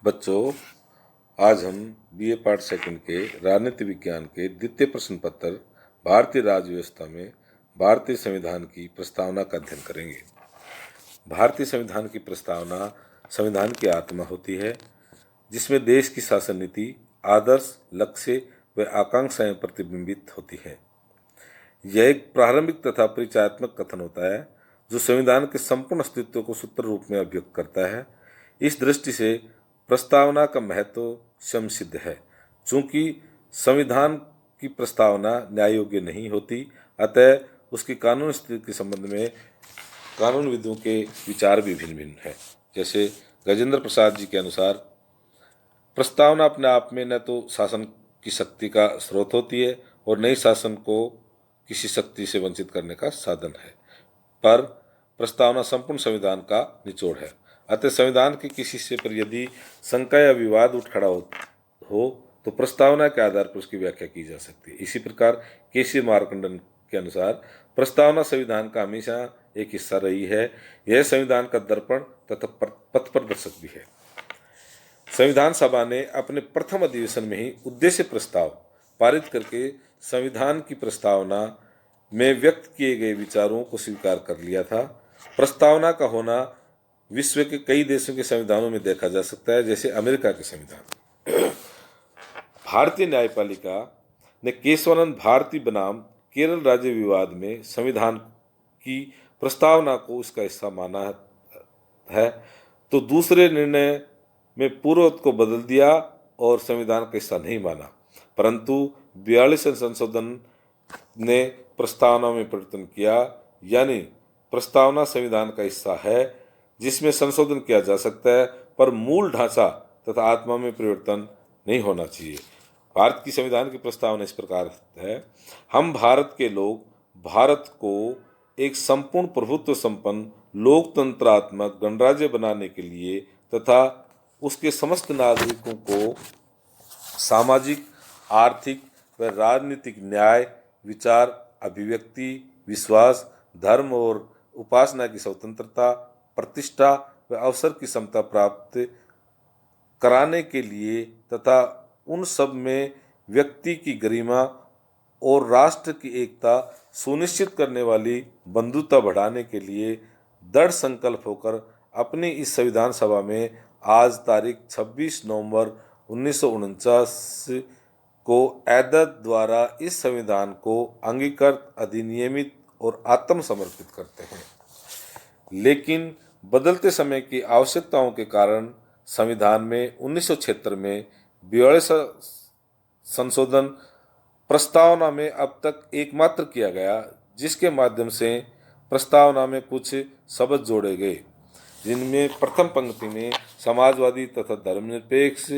बच्चों, आज हम बीए पार्ट सेकंड के राजनीति विज्ञान के द्वितीय प्रश्न पत्र भारतीय राज्य व्यवस्था में भारतीय संविधान की प्रस्तावना का अध्ययन करेंगे। भारतीय संविधान की प्रस्तावना संविधान की आत्मा होती है, जिसमें देश की शासन नीति, आदर्श, लक्ष्य व आकांक्षाएं प्रतिबिंबित होती हैं। यह एक प्रारंभिक तथा परिचयात्मक कथन होता है जो संविधान के संपूर्ण अस्तित्व को सूत्र रूप में अभिव्यक्त करता है। इस दृष्टि से प्रस्तावना का महत्व स्वयं सिद्ध है। चूंकि संविधान की प्रस्तावना न्याय योग्य नहीं होती, अतः उसकी कानून स्थिति के संबंध में कानूनविदों के विचार भी भिन्न भिन्न है। जैसे गजेंद्र प्रसाद जी के अनुसार, प्रस्तावना अपने आप में न तो शासन की शक्ति का स्रोत होती है और न ही शासन को किसी शक्ति से वंचित करने का साधन है, पर प्रस्तावना संपूर्ण संविधान का निचोड़ है। अतः संविधान के किसी हिस्से पर यदि शंका या विवाद उठ खड़ा हो तो प्रस्तावना के आधार पर उसकी व्याख्या की जा सकती है। इसी प्रकार केसी मार्कंडन के अनुसार प्रस्तावना संविधान का हमेशा एक हिस्सा रही है। यह संविधान का दर्पण तथा पथ प्रदर्शक भी है। संविधान सभा ने अपने प्रथम अधिवेशन में ही उद्देश्य प्रस्ताव पारित करके संविधान की प्रस्तावना में व्यक्त किए गए विचारों को स्वीकार कर लिया था। प्रस्तावना का होना विश्व के कई देशों के संविधानों में देखा जा सकता है, जैसे अमेरिका के संविधान। भारतीय न्यायपालिका ने केशवानंद भारती बनाम केरल राज्य विवाद में संविधान की प्रस्तावना को उसका हिस्सा माना है, तो दूसरे निर्णय में पूर्वोक्त को बदल दिया और संविधान का हिस्सा नहीं माना। परंतु 42वें संशोधन ने प्रस्तावना में परिवर्तन किया, यानी प्रस्तावना संविधान का हिस्सा है जिसमें संशोधन किया जा सकता है, पर मूल ढांचा तथा आत्मा में परिवर्तन नहीं होना चाहिए। भारत की संविधान की प्रस्तावना इस प्रकार है: हम भारत के लोग भारत को एक संपूर्ण प्रभुत्व संपन्न लोकतंत्रात्मक गणराज्य बनाने के लिए तथा उसके समस्त नागरिकों को सामाजिक, आर्थिक व राजनीतिक न्याय, विचार, अभिव्यक्ति, विश्वास, धर्म और उपासना की स्वतंत्रता, प्रतिष्ठा व अवसर की समता प्राप्त कराने के लिए तथा उन सब में व्यक्ति की गरिमा और राष्ट्र की एकता सुनिश्चित करने वाली बंधुता बढ़ाने के लिए दृढ़ संकल्प होकर अपनी इस संविधान सभा में आज तारीख 26 नवंबर 1949 को ऐदत द्वारा इस संविधान को अंगीकृत, अधिनियमित और आत्मसमर्पित करते हैं। लेकिन बदलते समय की आवश्यकताओं के कारण संविधान में 1976 में 42वां संशोधन प्रस्तावना में अब तक एकमात्र किया गया, जिसके माध्यम से प्रस्तावना में कुछ शब्द जोड़े गए, जिनमें प्रथम पंक्ति में समाजवादी तथा धर्मनिरपेक्ष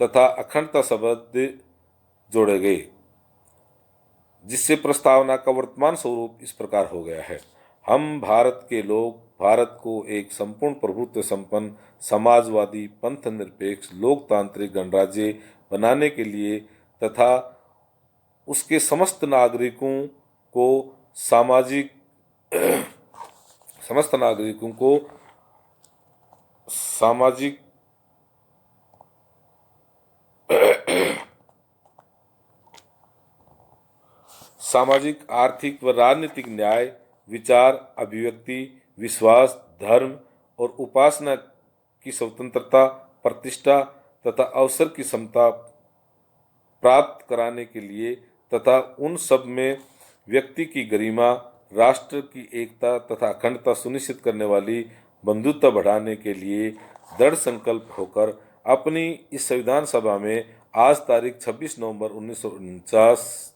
तथा अखंडता शब्द जोड़े गए, जिससे प्रस्तावना का वर्तमान स्वरूप इस प्रकार हो गया है: हम भारत के लोग भारत को एक संपूर्ण प्रभुत्व संपन्न समाजवादी, पंथ निरपेक्ष, लोकतांत्रिक गणराज्य बनाने के लिए तथा उसके समस्त नागरिकों को सामाजिक आर्थिक व राजनीतिक न्याय, विचार, अभिव्यक्ति, विश्वास, धर्म और उपासना की स्वतंत्रता, प्रतिष्ठा तथा अवसर की समता प्राप्त कराने के लिए तथा उन सब में व्यक्ति की गरिमा, राष्ट्र की एकता तथा अखंडता सुनिश्चित करने वाली बंधुता बढ़ाने के लिए दृढ़ संकल्प होकर अपनी इस संविधान सभा में आज तारीख 26 नवंबर 1949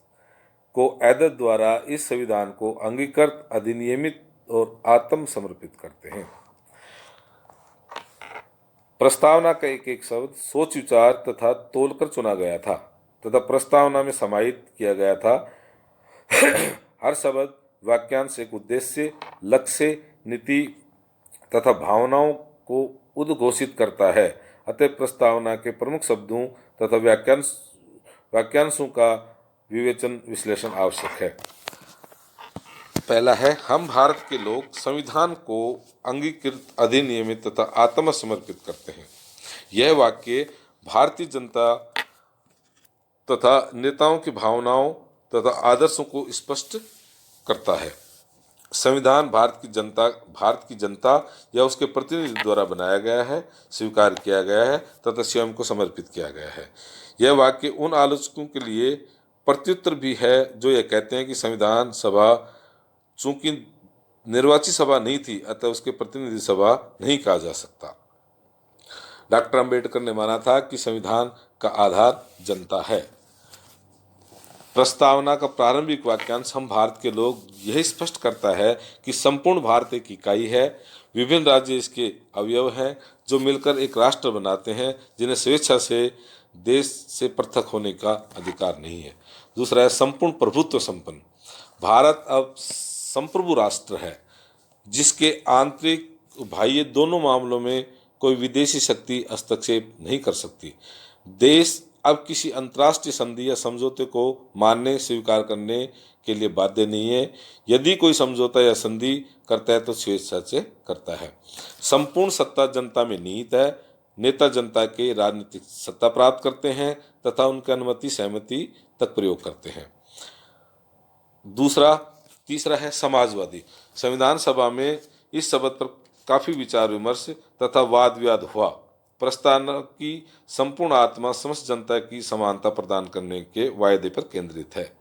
को ऐदत द्वारा इस संविधान को अंगीकृत, अधिनियमित और आत्मसमर्पित करते हैं। प्रस्तावना का एक एक शब्द सोच विचार तथा तोलकर चुना गया था तथा प्रस्तावना में समाहित किया गया था। हर शब्द वाक्यांश एक उद्देश्य, लक्ष्य, नीति तथा भावनाओं को उद्घोषित करता है। अतः प्रस्तावना के प्रमुख शब्दों तथा वाक्यांशों का विवेचन, विश्लेषण आवश्यक है। पहला है, हम भारत के लोग संविधान को अंगीकृत, अधिनियमित तथा आत्मसमर्पित करते हैं। यह वाक्य भारतीय जनता तथा नेताओं की भावनाओं तथा आदर्शों को स्पष्ट करता है। संविधान भारत की जनता या उसके प्रतिनिधि द्वारा बनाया गया है, स्वीकार किया गया है तथा स्वयं को समर्पित किया गया है। यह वाक्य उन आलोचकों के लिए प्रत्युत्तर भी है जो यह कहते हैं कि संविधान सभा चूंकि निर्वाचित सभा नहीं थी अतः उसके प्रतिनिधि सभा नहीं कहा जा सकता। डॉक्टर अंबेडकर ने माना था कि संविधान का आधार जनता है। प्रस्तावना का प्रारंभिक वाक्यांश हम भारत के लोग यही स्पष्ट करता है कि संपूर्ण भारत एक इकाई है, विभिन्न राज्य इसके अवयव हैं जो मिलकर एक राष्ट्र बनाते हैं, जिन्हें स्वेच्छा से देश से पृथक होने का अधिकार नहीं है। दूसरा है संपूर्ण प्रभुत्व संपन्न। भारत अब संप्रभु राष्ट्र है जिसके आंतरिक बाह्य दोनों मामलों में कोई विदेशी शक्ति हस्तक्षेप नहीं कर सकती। देश अब किसी अंतर्राष्ट्रीय संधि या समझौते को मानने स्वीकार करने के लिए बाध्य नहीं है। यदि कोई समझौता या संधि करता है तो स्वेच्छा से करता है। संपूर्ण सत्ता जनता में निहित है। नेता जनता के राजनीतिक सत्ता प्राप्त करते हैं तथा उनकी अनुमति सहमति तक प्रयोग करते हैं। तीसरा है समाजवादी। संविधान सभा में इस शब्द पर काफी विचार विमर्श तथा वाद विवाद हुआ। प्रस्तावना की संपूर्ण आत्मा समस्त जनता की समानता प्रदान करने के वायदे पर केंद्रित है।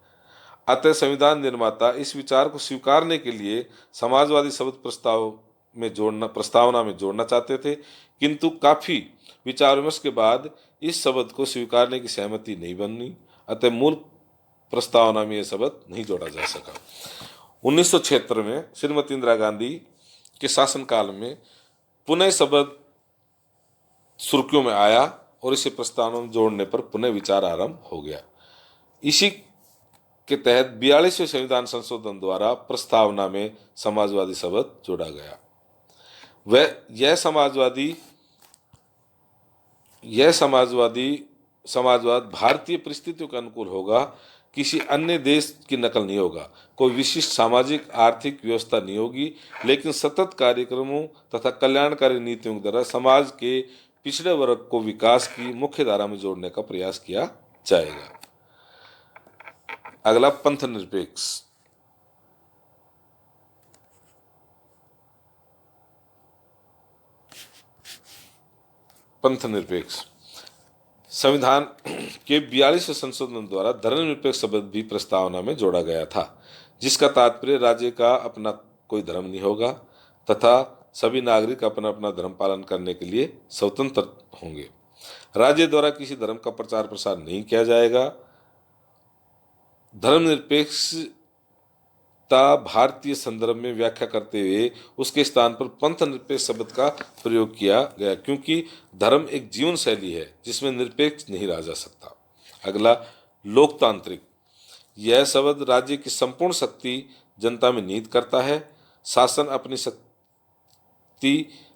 अतः संविधान निर्माता इस विचार को स्वीकारने के लिए समाजवादी शब्द प्रस्तावना में जोड़ना चाहते थे, किंतु काफी विचार विमर्श के बाद इस शब्द को स्वीकारने की सहमति नहीं बनी। अतः मूल प्रस्तावना में यह शब्द नहीं जोड़ा जा सका। 1976 में श्रीमती इंदिरा गांधी के शासनकाल में पुनः शब्द सुर्खियों में आया और इसे प्रस्तावना में जोड़ने पर पुनः विचार आरंभ हो गया। इसी के तहत 42वें संविधान संशोधन द्वारा प्रस्तावना में समाजवादी शब्द जोड़ा गया। समाजवाद भारतीय परिस्थितियों के अनुकूल होगा, किसी अन्य देश की नकल नहीं होगा, कोई विशिष्ट सामाजिक आर्थिक व्यवस्था नहीं होगी, लेकिन सतत कार्यक्रमों तथा कल्याणकारी नीतियों के द्वारा समाज के पिछड़े वर्ग को विकास की मुख्य धारा में जोड़ने का प्रयास किया जाएगा। अगला पंथ निरपेक्ष। संविधान के 42वें संशोधन द्वारा धर्मनिरपेक्ष शब्द भी प्रस्तावना में जोड़ा गया था, जिसका तात्पर्य राज्य का अपना कोई धर्म नहीं होगा तथा सभी नागरिक अपना अपना धर्म पालन करने के लिए स्वतंत्र होंगे। राज्य द्वारा किसी धर्म का प्रचार प्रसार नहीं किया जाएगा। धर्मनिरपेक्षता भारतीय संदर्भ में व्याख्या करते हुए उसके स्थान पर पंथ निरपेक्ष शब्द का प्रयोग किया गया, क्योंकि धर्म एक जीवन शैली है जिसमें निरपेक्ष नहीं रहा जा सकता। अगला लोकतांत्रिक। यह शब्द राज्य की संपूर्ण शक्ति जनता में निहित करता है। शासन अपनी शक्ति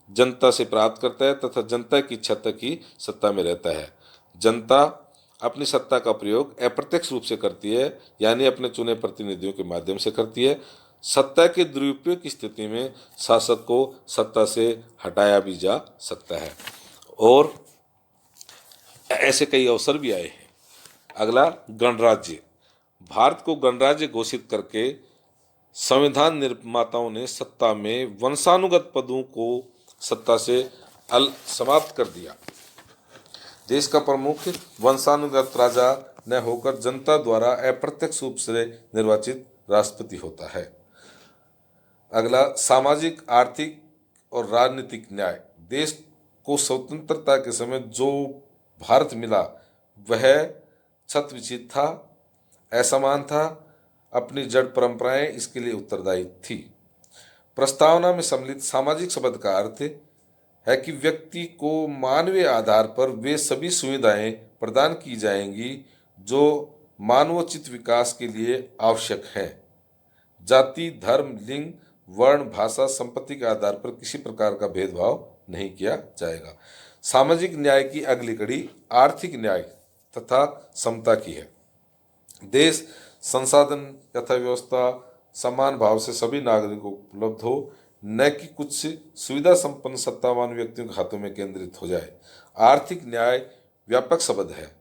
जनता से प्राप्त करता है तथा जनता की इच्छा तक की सत्ता में रहता है। जनता अपनी सत्ता का प्रयोग अप्रत्यक्ष रूप से करती है, यानी अपने चुने प्रतिनिधियों के माध्यम से करती है। सत्ता के दुरुपयोग की स्थिति में शासक को सत्ता से हटाया भी जा सकता है और ऐसे कई अवसर भी आए हैं। अगला गणराज्य। भारत को गणराज्य घोषित करके संविधान निर्माताओं ने सत्ता में वंशानुगत पदों को सत्ता से समाप्त कर दिया। देश का प्रमुख वंशानुगत राजा न होकर जनता द्वारा अप्रत्यक्ष रूप से निर्वाचित राष्ट्रपति होता है। अगला सामाजिक आर्थिक और राजनीतिक न्याय। देश को स्वतंत्रता के समय जो भारत मिला वह छत्रविचित था, असमान था, अपनी जड़ परंपराएं इसके लिए उत्तरदायी थी। प्रस्तावना में सम्मिलित सामाजिक शब्द का अर्थ है कि व्यक्ति को मानवीय आधार पर वे सभी सुविधाएं प्रदान की जाएंगी जो मानवोचित विकास के लिए आवश्यक हैं। जाति, धर्म, लिंग, वर्ण, भाषा, संपत्ति के आधार पर किसी प्रकार का भेदभाव नहीं किया जाएगा। सामाजिक न्याय की अगली कड़ी आर्थिक न्याय तथा समता की है। देश संसाधन तथा व्यवस्था समान भाव से सभी नागरिकों को उपलब्ध हो, न कि कुछ सुविधा संपन्न सत्तावान व्यक्तियों के हाथों में केंद्रित हो जाए। आर्थिक न्याय व्यापक शब्द है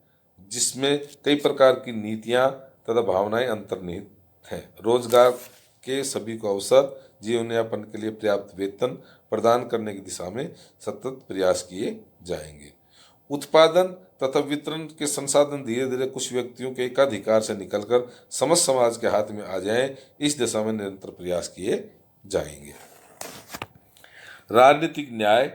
जिसमें कई प्रकार की नीतियां तथा भावनाएं अंतर्निहित हैं। रोजगार के सभी को अवसर, जीवन यापन के लिए पर्याप्त वेतन प्रदान करने की दिशा में सतत प्रयास किए जाएंगे। उत्पादन तथा वितरण के संसाधन धीरे धीरे कुछ व्यक्तियों के एकाधिकार से निकलकर समस्त समाज के हाथ में आ जाएं, इस दिशा में निरंतर प्रयास किए जाएंगे। राजनीतिक न्याय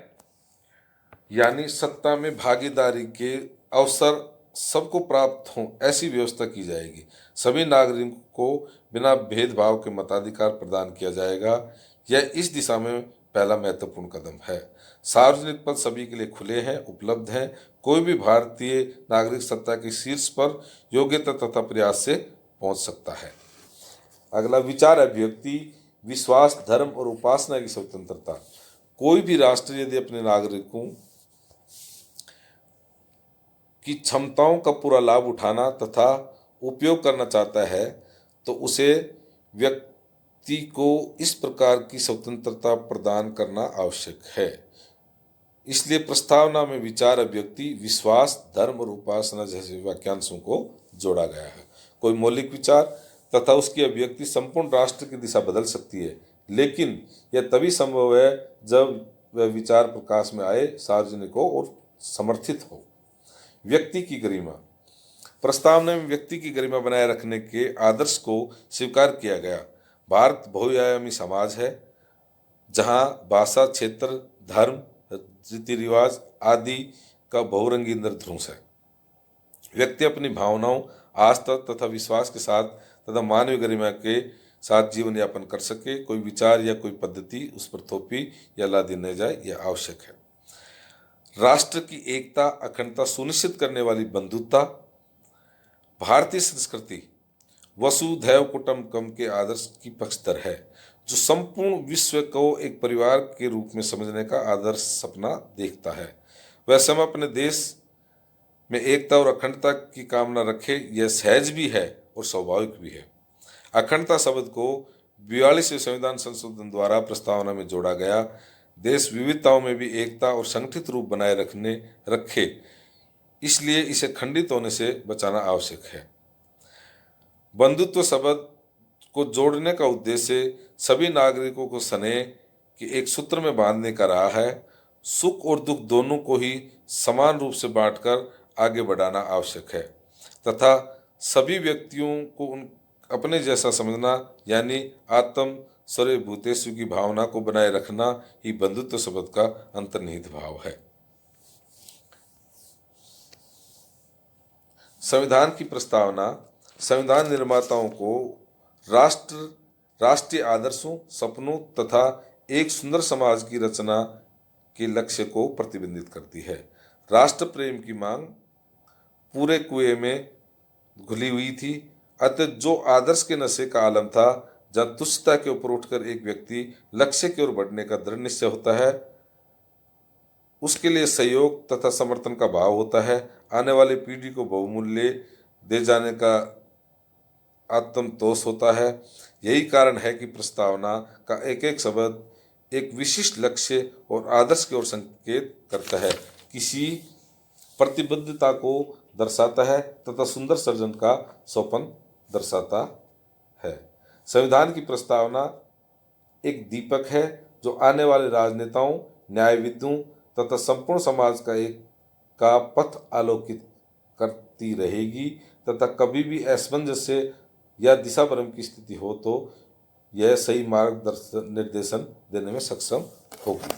यानी सत्ता में भागीदारी के अवसर सबको प्राप्त हों ऐसी व्यवस्था की जाएगी। सभी नागरिकों को बिना भेदभाव के मताधिकार प्रदान किया जाएगा। यह इस दिशा में पहला महत्वपूर्ण कदम है। सार्वजनिक पद सभी के लिए खुले हैं, उपलब्ध हैं। कोई भी भारतीय नागरिक सत्ता के शीर्ष पर योग्यता तथा प्रयास से पहुंच सकता है। अगला, विचार अभिव्यक्ति, विश्वास, धर्म और उपासना की स्वतंत्रता। कोई भी राष्ट्र यदि अपने नागरिकों की क्षमताओं का पूरा लाभ उठाना तथा उपयोग करना चाहता है तो उसे व्यक्ति को इस प्रकार की स्वतंत्रता प्रदान करना आवश्यक है। इसलिए प्रस्तावना में विचार अभिव्यक्ति, विश्वास, धर्म और उपासना जैसे वाक्यांशों को जोड़ा गया है। कोई मौलिक विचार तथा उसकी अभिव्यक्ति संपूर्ण राष्ट्र की दिशा बदल सकती है, लेकिन यह तभी संभव है जब वह विचार प्रकाश में आए, सार्वजनिक हो और समर्थित हो। व्यक्ति की गरिमा। प्रस्तावना में व्यक्ति की गरिमा बनाए रखने के आदर्श को स्वीकार किया गया। भारत बहुआयामी समाज है जहां भाषा, क्षेत्र, धर्म, रीति रिवाज आदि का बहुरंगी इंद्रधनुष है। व्यक्ति अपनी भावनाओं, आस्था तथा विश्वास के साथ तथा मानवीय गरिमा के साथ जीवन यापन कर सके। कोई विचार या कोई पद्धति उस पर थोपी या लादी न जाए, यह आवश्यक है। राष्ट्र की एकता, अखंडता सुनिश्चित करने वाली बंधुता। भारतीय संस्कृति वसुधैव कुटुंबकम के आदर्श की पक्षधर है, जो संपूर्ण विश्व को एक परिवार के रूप में समझने का आदर्श सपना देखता है। वैसे हम अपने देश में एकता और अखंडता की कामना रखे, यह सहज भी है और स्वाभाविक भी है। अखंडता शब्द को 42वें संविधान संशोधन द्वारा प्रस्तावना में जोड़ा गया। देश विविधताओं में भी एकता और संगठित रूप बनाए रखे, इसलिए इसे खंडित होने से बचाना आवश्यक है। बंधुत्व शब्द को जोड़ने का उद्देश्य सभी नागरिकों को स्नेह के एक सूत्र में बांधने का रहा है। सुख और दुख दोनों को ही समान रूप से बांटकर आगे बढ़ाना आवश्यक है तथा सभी व्यक्तियों को अपने जैसा समझना यानी आत्म सर्वे भूतेषु की भावना को बनाए रखना ही बंधुत्व शब्द का अंतर्निहित भाव है। संविधान की प्रस्तावना संविधान निर्माताओं को राष्ट्रीय आदर्शों, सपनों तथा एक सुंदर समाज की रचना के लक्ष्य को प्रतिबिंबित करती है। राष्ट्र प्रेम की मांग पूरे कुएं में घुली हुई थी, अतः जो आदर्श के नशे का आलम था, जब तुच्छता के ऊपर उठकर एक व्यक्ति लक्ष्य की ओर बढ़ने का दृढ़ निश्चय होता है, उसके लिए सहयोग तथा समर्थन का भाव होता है। आने वाली पीढ़ी को बहुमूल्य दे जाने का आत्मतोष होता है। यही कारण है कि प्रस्तावना का एक एक शब्द एक विशिष्ट लक्ष्य और आदर्श की ओर संकेत करता है, किसी प्रतिबद्धता को दर्शाता है तथा सुंदर सृजन का स्वप्न दर्शाता है। संविधान की प्रस्तावना एक दीपक है जो आने वाले राजनेताओं, न्यायविदों तथा संपूर्ण समाज का पथ आलोकित करती रहेगी तथा कभी भी असमंजस्य या दिशा भ्रम की स्थिति हो तो यह सही मार्गदर्शन निर्देशन देने में सक्षम होगी।